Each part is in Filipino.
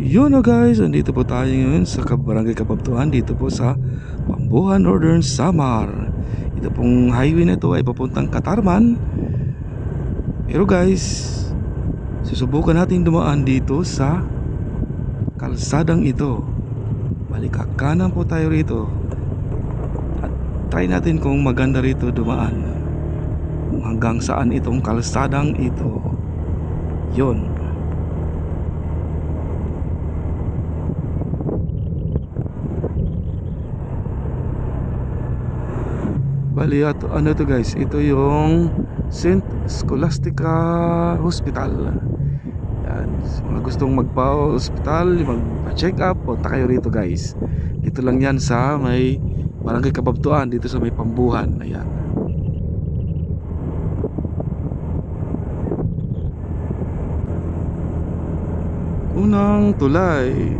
Yun na guys, andito po tayo ngayon sa Barangay Kapabtuan, dito po sa Pambuhan, Northern Samar. Ito pong highway na ito ay papuntang Katarman. Pero guys, susubukan natin dumaan dito sa kalsadang ito. Balik kanan po tayo rito at try natin kung maganda rito dumaan, kung hanggang saan itong kalsadang ito. Yun. Bali at ano to guys, ito yung St. Scholastica Hospital. Yan, so, mga gustong magpa-hospital, magpa-check up, punta kayo rito guys. Dito lang yan sa may Barangay Kapabtuan, dito sa may Pambuhan. Ayan. Unang tulay.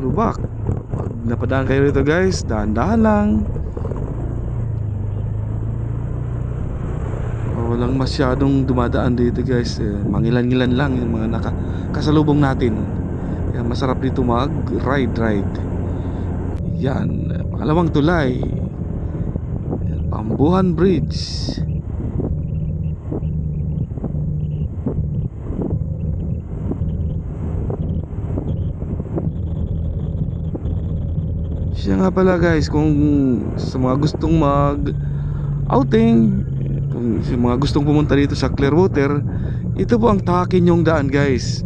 Lubak. Pag napadaan kayo rito guys, dahan-dahan lang. Walang masyadong dumadaan dito guys, mangilan-ngilan lang yung mga kasalubong natin. Kaya masarap dito mag-ride. Yan, pangalawang tulay, Pambuhan Bridge. Siya nga pala guys, kung sa mga gustong mag-outing, kung sa mga gustong pumunta dito sa Clearwater, ito po ang tahakin yung daan guys.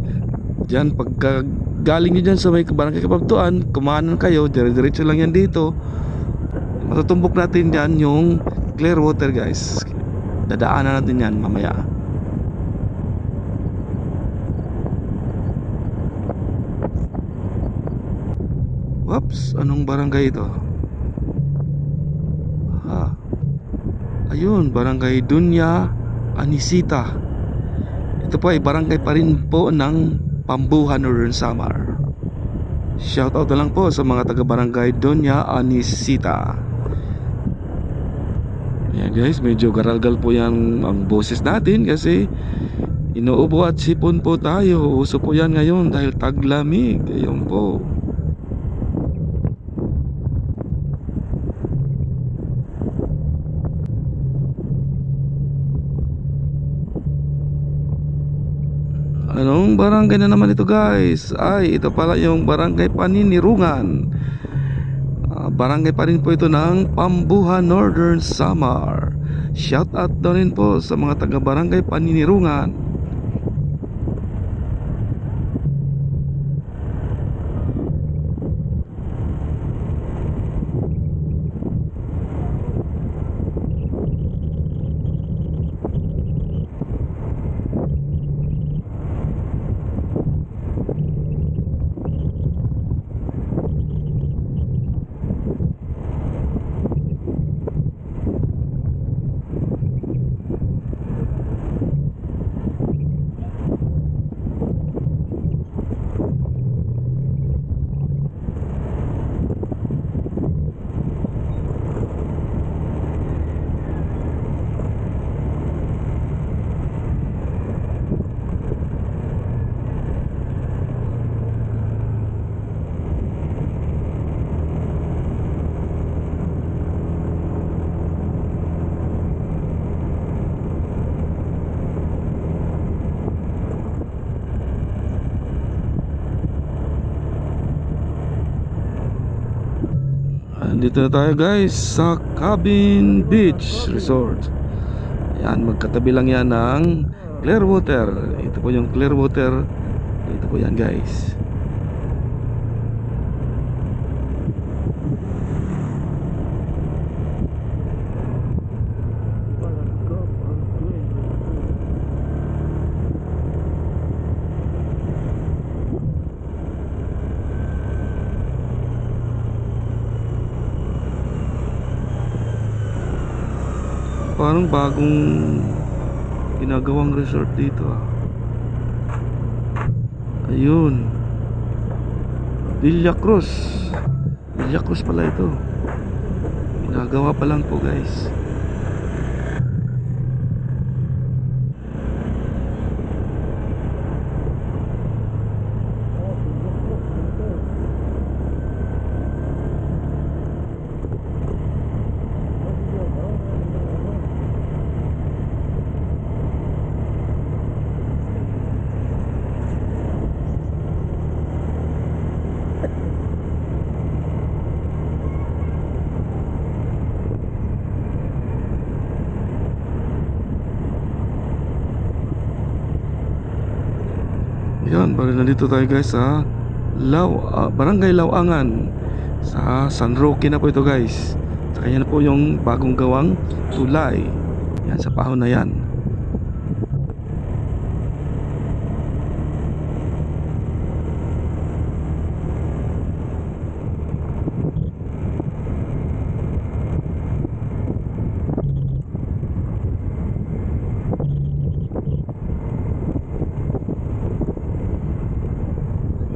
Diyan, pagka galing nyo dyan sa may Barangay Kapabtuan, kumanan kayo, dire-diretso lang yan dito. Matutumbok natin dyan yung Clearwater guys. Dadaanan natin yan mamaya. Oops, anong barangay ito? Ayun, Barangay Dunya Anisita. Ito po ay barangay pa rin po ng Pambuhan, Northern Samar. Shoutout na lang po sa mga taga-barangay Dunya Anisita. Ayan guys, medyo garalgal po yan ang boses natin kasi inuubo at sipon po tayo. Uso po yan ngayon dahil taglamig. Ayun po. Anong barangay na naman ito guys? Ay, ito pala yung Barangay Paninirungan. Barangay pa rin po ito ng Pambuhan, Northern Samar. Shout out daw rin po sa mga taga Barangay Paninirungan. Dito na tayo guys sa Cabin Beach Resort. Ayan, magkatabi lang yan ng Clearwater. Ito po yung Clearwater. Ito po yan guys. Parang bagong ginagawang resort dito Ayun, Villa Cruz pala ito. Ginagawa pa lang po guys. Yan, bali nandito tayo guys sa Barangay Lawangan sa San Roque na po ito guys. Saka yan na po yung bagong gawang tulay. Yan sa pahon na yan.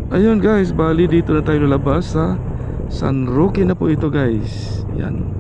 Ayun guys, bali dito na tayo lalabas sa San Roque na po ito guys. Yan.